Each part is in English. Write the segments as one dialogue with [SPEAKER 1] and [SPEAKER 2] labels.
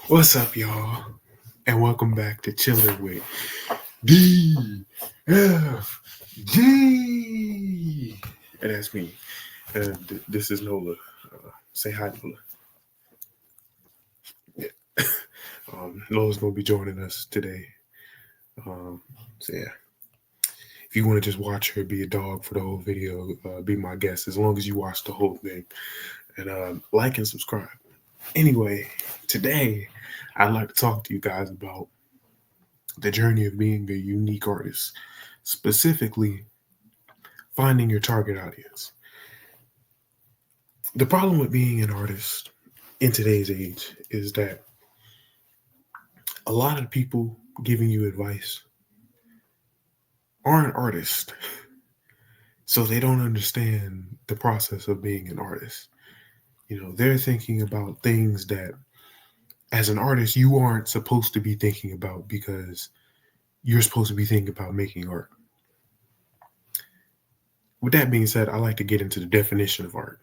[SPEAKER 1] What's up, y'all? And welcome back to Chilling with DFG. And that's me. This is Nola. Say hi, Nola. Yeah. Nola's going to be joining us today. So, yeah. If you want to just watch her be a dog for the whole video, be my guest as long as you watch the whole thing. And like and subscribe. Anyway, today I'd like to talk to you guys about the journey of being a unique artist, specifically finding your target audience. The problem with being an artist in today's age is that a lot of people giving you advice aren't artists, so they don't understand the process of being an artist. They're thinking about things that, as an artist, you aren't supposed to be thinking about because you're supposed to be thinking about making art. With that being said, I like to get into the definition of art.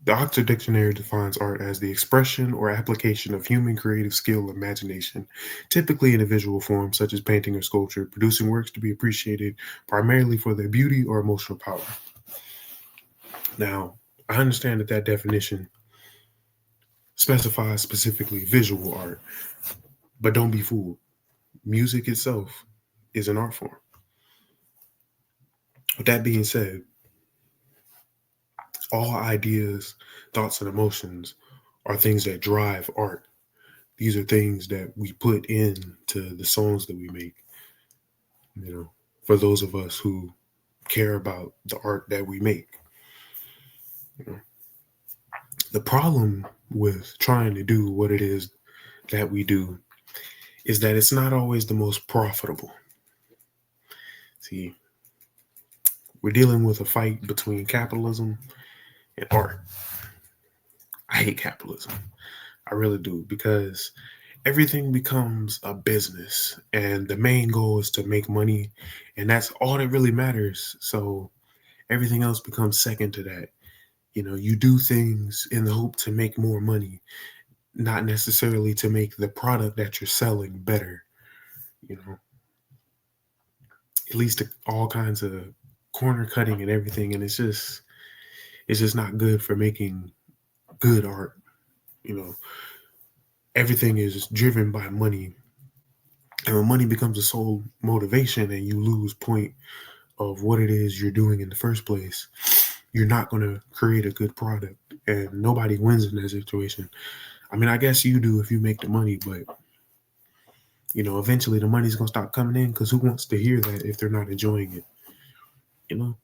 [SPEAKER 1] The Oxford Dictionary defines art as the expression or application of human creative skill or imagination, typically in a visual form such as painting or sculpture, producing works to be appreciated primarily for their beauty or emotional power. Now, I understand that definition specifies specifically visual art, but don't be fooled. Music itself is an art form. With that being said, all ideas, thoughts, and emotions are things that drive art. These are things that we put into the songs that we make, for those of us who care about the art that we make. You know, the problem with trying to do what it is that we do is that it's not always the most profitable. See, we're dealing with a fight between capitalism and art. I hate capitalism. I really do, because everything becomes a business and the main goal is to make money, and that's all that really matters. So everything else becomes second to that. You do things in the hope to make more money, not necessarily to make the product that you're selling better. You know, it leads to all kinds of corner cutting and everything, and it's just not good for making good art. You know, everything is driven by money, and when money becomes a sole motivation, and you lose point of what it is you're doing in the first place, you're not going to create a good product, and nobody wins in that situation. I mean, I guess you do if you make the money, but eventually the money's gonna stop coming in because who wants to hear that if they're not enjoying it? You know,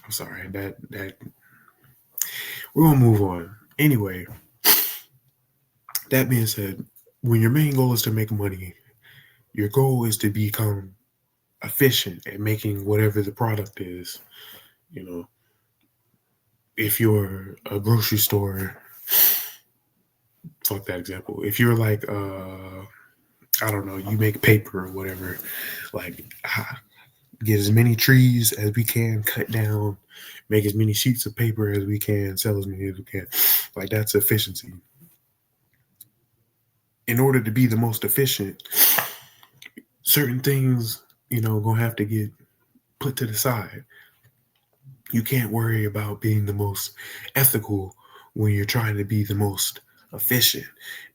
[SPEAKER 1] I'm sorry that we're gonna move on. Anyway, that being said, when your main goal is to make money, your goal is to become efficient at making whatever the product is. You know, if you're a grocery store, fuck that example. If you're like, I don't know, you make paper or whatever, like get as many trees as we can, cut down, make as many sheets of paper as we can, sell as many as we can. Like, that's efficiency. In order to be the most efficient, certain things, gonna have to get put to the side. You can't worry about being the most ethical when you're trying to be the most efficient,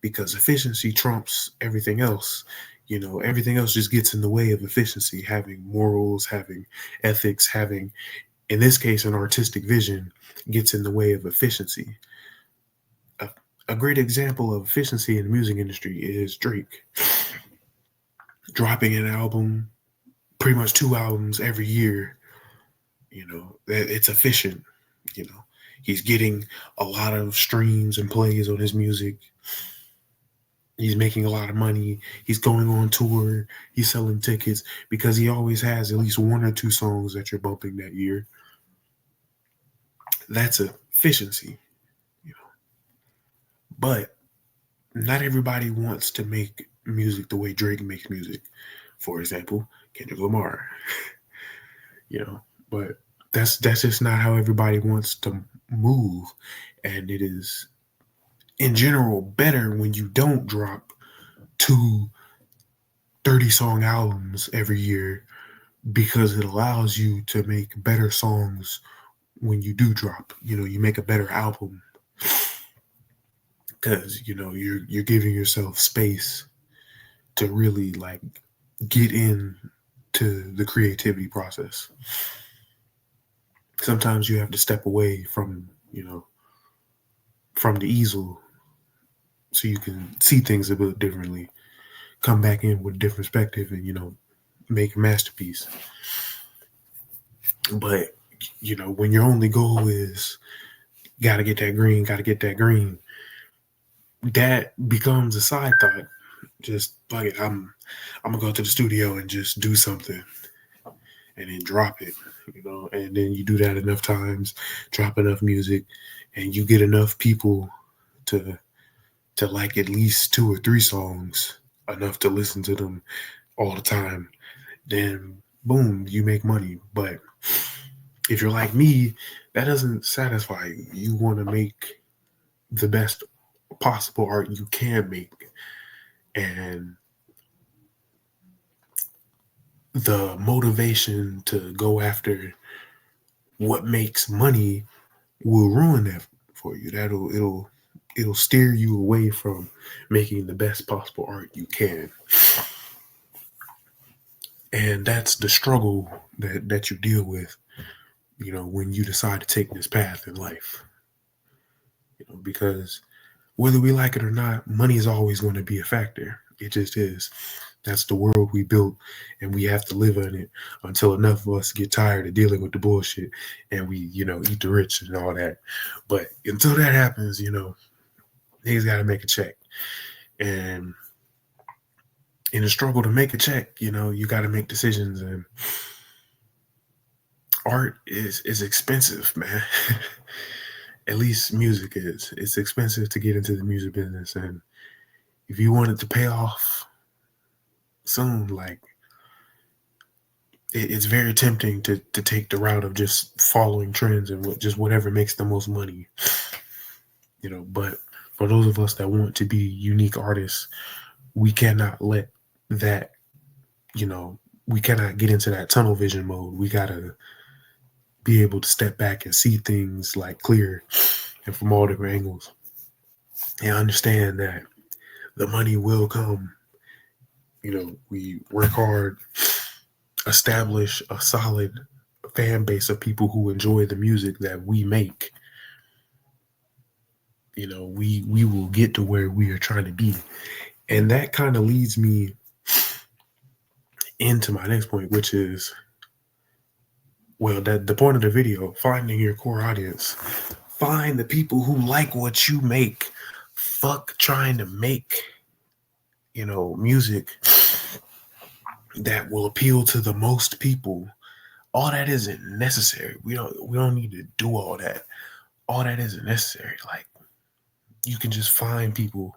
[SPEAKER 1] because efficiency trumps everything else. Everything else just gets in the way of efficiency. Having morals, having ethics, having, in this case, an artistic vision gets in the way of efficiency. A, a great example of efficiency in the music industry is Drake dropping an album, pretty much two albums every year. It's efficient. You know, he's getting a lot of streams and plays on his music. He's making a lot of money. He's going on tour. He's selling tickets because he always has at least one or two songs that you're bumping that year. That's efficiency, you know. But not everybody wants to make music the way Drake makes music. For example, Kendrick Lamar, you know. But That's just not how everybody wants to move, and it is in general better when you don't drop two 30-song albums every year because it allows you to make better songs when you do drop. You make a better album because you're giving yourself space to really like get in to the creativity process. Sometimes you have to step away from the easel so you can see things a bit differently, come back in with a different perspective, and make a masterpiece. But when your only goal is gotta get that green, that becomes a side thought. Just fuck it, I'm gonna go to the studio and just do something and then drop it, and then you do that enough times, drop enough music, and you get enough people to like at least 2 or 3 songs, enough to listen to them all the time, then boom, you make money. But if you're like me, that doesn't satisfy you. You want to make the best possible art you can make. And the motivation to go after what makes money will ruin that for you. It'll steer you away from making the best possible art you can. And that's the struggle that you deal with, when you decide to take this path in life. Because whether we like it or not, money is always going to be a factor. It just is. That's the world we built, and we have to live in it until enough of us get tired of dealing with the bullshit and we, eat the rich and all that. But until that happens, niggas got to make a check. And in the struggle to make a check, you got to make decisions, and art is expensive, man. At least music is. It's expensive to get into the music business, and if you want it to pay off soon, like it's very tempting to take the route of just following trends and just whatever makes the most money. But for those of us that want to be unique artists, we cannot let that, we cannot get into that tunnel vision mode. We gotta be able to step back and see things like clear and from all different angles, and understand that the money will come. We work hard, establish a solid fan base of people who enjoy the music that we make. We will get to where we are trying to be. And that kind of leads me into my next point, which is, well, that the point of the video, finding your core audience. Find the people who like what you make. Fuck trying to make, music that will appeal to the most people. All that isn't necessary. We don't need to do all that. All that isn't necessary. Like, you can just find people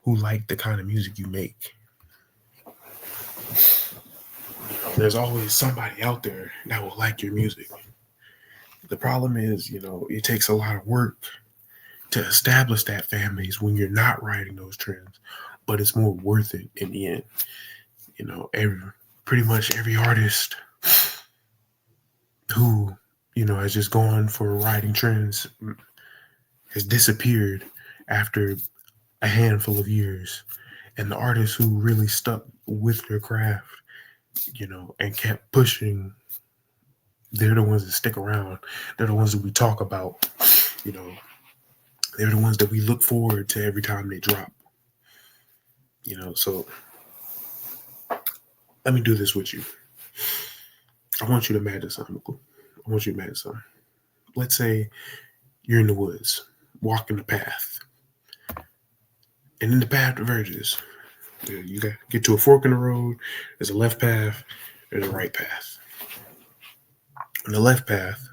[SPEAKER 1] who like the kind of music you make. There's always somebody out there that will like your music. The problem is, it takes a lot of work to establish that fan base when you're not riding those trends, but it's more worth it in the end. Pretty much every artist who, has just gone for riding trends has disappeared after a handful of years. And the artists who really stuck with their craft, and kept pushing, they're the ones that stick around. They're the ones that we talk about. They're the ones that we look forward to every time they drop. So let me do this with you. I want you to imagine something. I want you to imagine something. Let's say you're in the woods, walking the path. And in the path diverges. You got to get to a fork in the road. There's a left path. There's a right path. On the left path,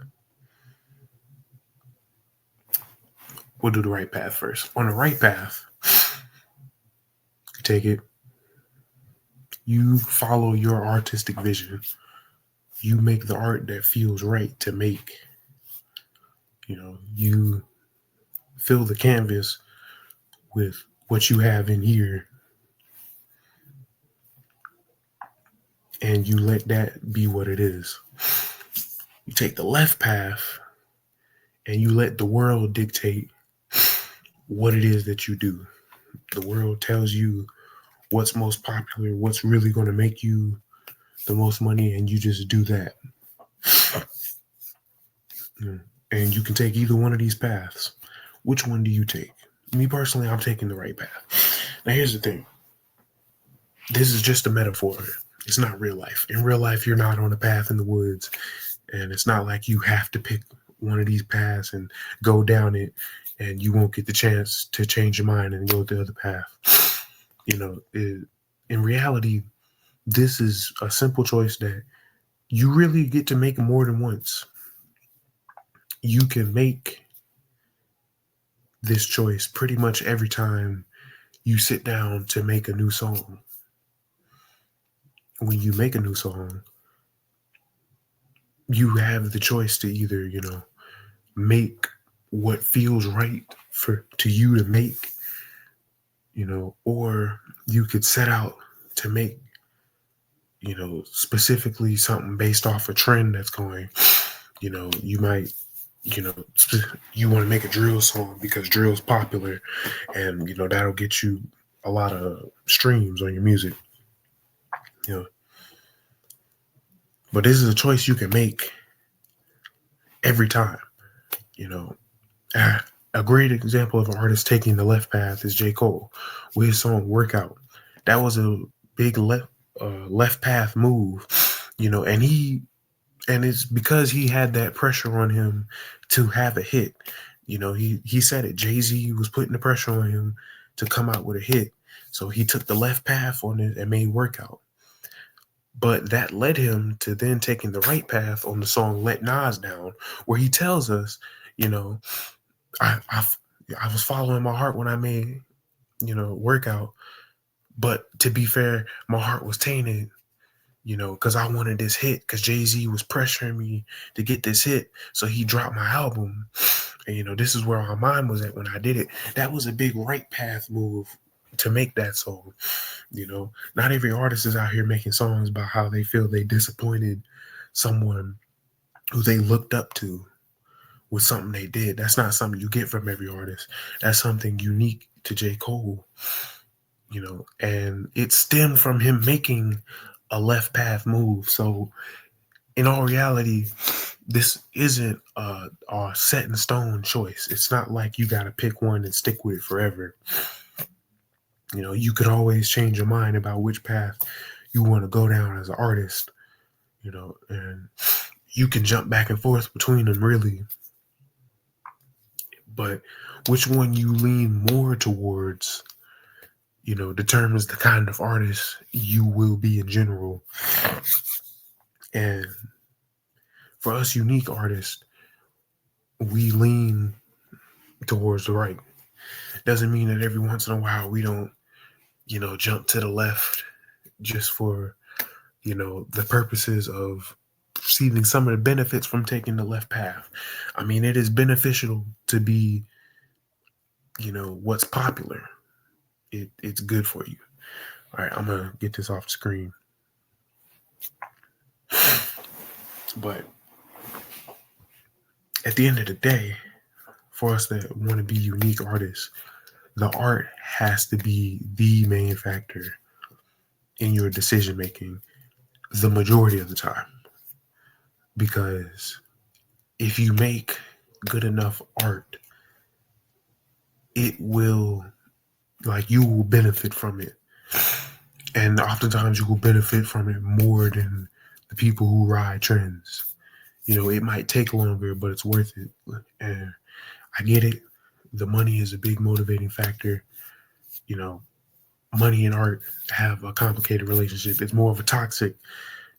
[SPEAKER 1] we'll do the right path first. On the right path, you take it. You follow your artistic vision. you make the art that feels right to make. You fill the canvas with what you have in here, and you let that be what it is. You take the left path and you let the world dictate what it is that you do. The world tells you what's most popular, what's really going to make you the most money, and you just do that. And you can take either one of these paths. Which one do you take? Me personally, I'm taking the right path. Now, here's the thing. This is just a metaphor. It's not real life. In real life, you're not on a path in the woods, and it's not like you have to pick one of these paths and go down it, and you won't get the chance to change your mind and go the other path. In reality, this is a simple choice that you really get to make more than once. You can make this choice pretty much every time you sit down to make a new song. When you make a new song, you have the choice to either, make what feels right for to you to make, or you could set out to make, specifically something based off a trend that's going. You might, you know, you want to make a drill song because drill's popular, and that'll get you a lot of streams on your music. You know, but this is a choice you can make every time. You know, a great example of an artist taking the left path is J. Cole with his song "Workout." That was a big left path move, and it's because he had that pressure on him to have a hit. He said it. Jay-Z was putting the pressure on him to come out with a hit, so he took the left path on it and made "Workout." But that led him to then taking the right path on the song "Let Nas Down," where he tells us, I, I, I was following my heart when I made, "Workout." But to be fair, my heart was tainted, because I wanted this hit, because Jay-Z was pressuring me to get this hit. So he dropped my album. And, this is where my mind was at when I did it. That was a big right path move to make that song. Not every artist is out here making songs about how they feel they disappointed someone who they looked up to with something they did. That's not something you get from every artist. That's something unique to J. Cole, and it stemmed from him making a left path move. So in all reality, this isn't a set in stone choice. It's not like you got to pick one and stick with it forever. You could always change your mind about which path you want to go down as an artist, and you can jump back and forth between them really. But which one you lean more towards, determines the kind of artist you will be in general. And for us unique artists, we lean towards the right. Doesn't mean that every once in a while we don't, jump to the left just for, the purposes of receiving some of the benefits from taking the left path. I mean, it is beneficial to be, what's popular. It's good for you. All right, I'm going to get this off the screen. But at the end of the day, for us that want to be unique artists, the art has to be the main factor in your decision making the majority of the time. Because if you make good enough art, you will benefit from it. And oftentimes you will benefit from it more than the people who ride trends. It might take longer, but it's worth it. And I get it. The money is a big motivating factor. Money and art have a complicated relationship. It's more of a toxic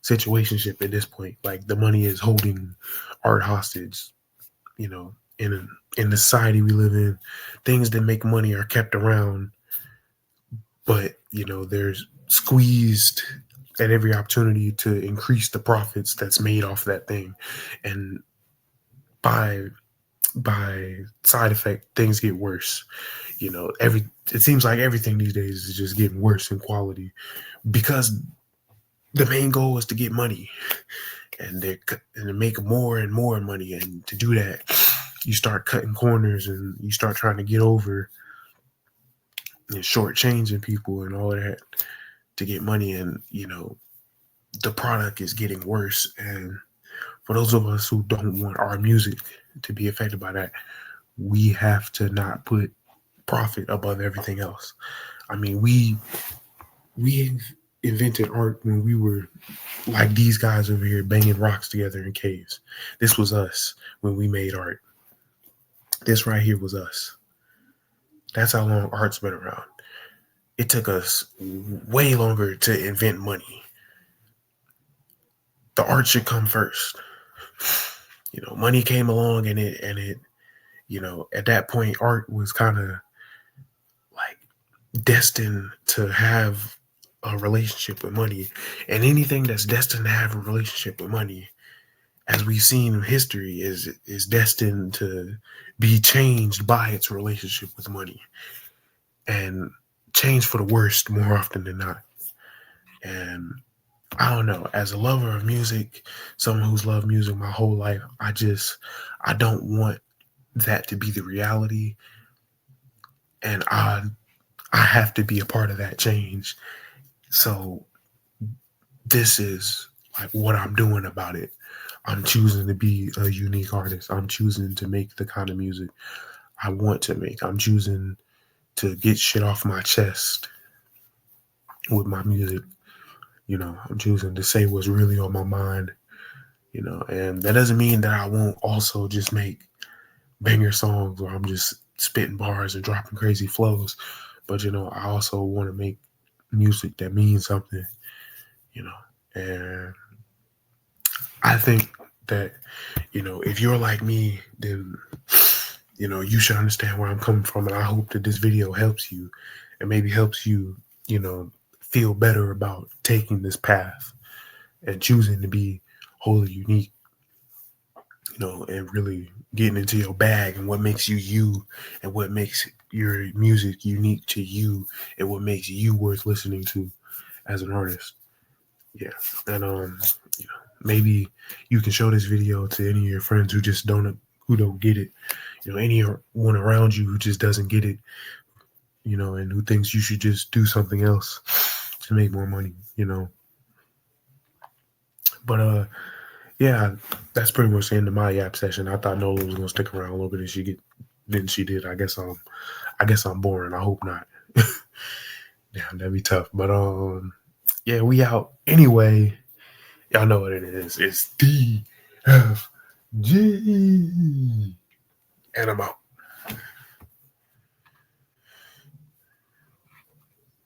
[SPEAKER 1] situationship at this point. Like, the money is holding art hostage. In the society we live in, things that make money are kept around, but they're squeezed at every opportunity to increase the profits that's made off that thing. And by by side effect, things get worse. Every it seems like everything these days is just getting worse in quality because the main goal is to get money, and they make more and more money. And to do that, you start cutting corners and you start trying to get over and shortchanging people and all that to get money. And the product is getting worse. And for those of us who don't want our music to be affected by that, we have to not put profit above everything else. I mean, we invented art when we were like these guys over here banging rocks together in caves. This was us when we made art. This right here was us. That's how long art's been around. It took us way longer to invent money. The art should come first. Money came along and it at that point art was kind of like destined to have a relationship with money. And anything that's destined to have a relationship with money, as we've seen in history, is destined to be changed by its relationship with money, and changed for the worst more often than not. And I don't know, as a lover of music, someone who's loved music my whole life, I don't want that to be the reality. And I have to be a part of that change. So this is like what I'm doing about it. I'm choosing to be a unique artist. I'm choosing to make the kind of music I want to make. I'm choosing to get shit off my chest with my music. I'm choosing to say what's really on my mind, and that doesn't mean that I won't also just make banger songs where I'm just spitting bars and dropping crazy flows. But, I also want to make music that means something, and I think that, if you're like me, then, you should understand where I'm coming from. And I hope that this video helps you and maybe helps you, feel better about taking this path and choosing to be wholly unique, and really getting into your bag and what makes you you, and what makes your music unique to you, and what makes you worth listening to as an artist. Yeah. And maybe you can show this video to any of your friends who don't get it, anyone around you who just doesn't get it, and who thinks you should just do something else to make more money, but yeah, that's pretty much the end of my yap session. I thought Nola was gonna stick around a little bit, and she did. I guess I'm boring. I hope not. Damn, that'd be tough. But yeah, we out anyway. Y'all know what it is. It's DFG, and I'm out.